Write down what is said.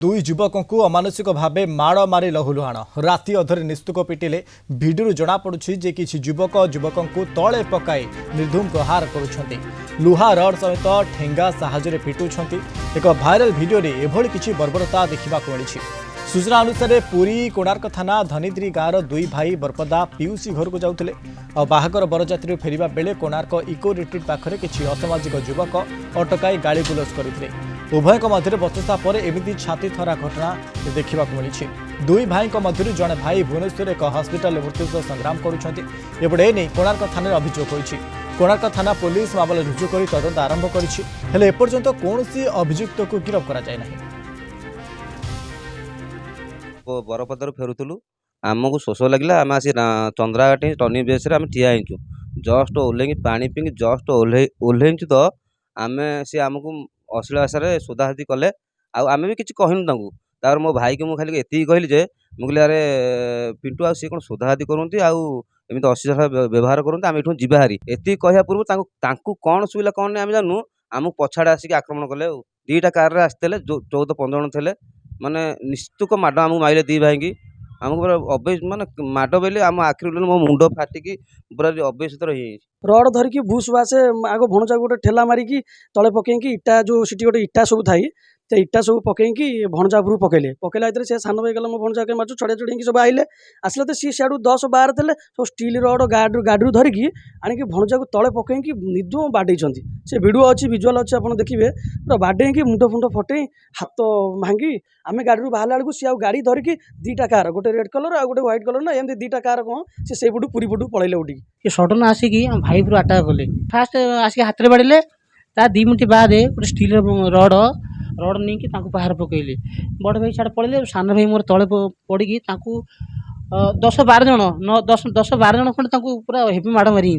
दुई युवकों को अमानुषिक भावे माड़ मारी लहुलुहाण राति अधरे निस्तुक पिटिले भिडियो जनापड़ी जे किसी युवक युवकों को तले पकाई निर्धूम प्रहार करुछंती लुहा रड सहित ठेंगा साहाय्य पिटुछंती। एक भाइराल भिडियो एभली किछि बर्बरता देखा मिली। सूचना अनुसार पुरी कोणार्क थाना धनिद्री गाँवर दुई भाई बरपदा पिउसी घर को जाउथिले और बाहागर बरजात्री फेरिबा बेले कोणार्क इको रिट्रीट पाखरे किछि असामाजिक युवक अटकाई गाड़ी गुलज करथिले। उभयक मध्य बचसा पर एमिति छाती थरा घटना देखा मिली। दुई भाई मध्य जड़े भाई भुवनेश्वर एक हस्पिटाल मृत्यु सह संग्राम करुछंती। एपटे एने कोणार्क थाना अभियोग होइछि। कोणार्क थाना पुलिस मामला रुजु कर तदंत आरंभ करिछि। हेले एपर्यंत कौनसी अभियुक्त को गिरफ्त करा जाय नाही। बरपदार फेरुलु आमको शोष लगे आम आसी चंद्राघाटी टर्निंग बेस आम ठिया होइछु जस्ट ओह्लैकी पानी पीकी जस्ट ओह्लैछु तो आम सी आमको अश्लील भाषा सोदाहती कले आम भी किसी कहनु तार मो भाई को मुझे खाली एति कहली जे मुझे अरे पिंटू आ सी कौन सोदाहती करती आमती अश्लील व्यवहार करते आम ये जीवा हारी एति कहवा पूर्व कौन सुविधा कौन नहीं आम जानू आमको पछाड़े आसिक आक्रमण कले। दुईटा कार आसते 14-15 जन थे माने निस्तुक माड आमको माइले दी भाई की आमको पूरा अभ्यस माने माड बेले आम आखिर मो मुंड फाटिकी पूरा अभ्यसित रही रड धरिकी भूस बासे आग भणजा गोटे ठेला मारिकी तले पकईकी इटा जो सीटी गोटे इटा सब थाई तो इटा सब पकईकी भणजा उपरू पकेले पकेला भितर से सान भाई गला मो भणजा के मारछु छड़े छड़े सब आइले आसले तो सी सियाड़ू 10-12 थे सब स्टील रड गाड़ी धरिकी आणिकी भणजा को तले पकईकी निर्धूम बाडेइछंती। से वीडियो अच्छी विजुअल अच्छी आप देखिए पूरा बाडेइकी मुंड फुंड फटई हाथ भांगी आम गाड़ी बाहर बेलू सी गाड़ी धरिकी दुईटा कार गोटे रेड कलर आ गोटे व्हाइट कलर ना एमती दुईटा कार कौन से पटू पूरी पटू पलैले उठी सडन आसिकी भाई पूरा आटाक कले फास्ट आसिक हाथ में बाड़े ता 2 मिनट बाद गोटे स्टील रड नहीं बाहर पकईले बड़ भाई साढ़े पड़े सान भाई मोर तले पड़ी 10-12 जन 10-12 जन खंडे पूरा हेवी माड़ मारी।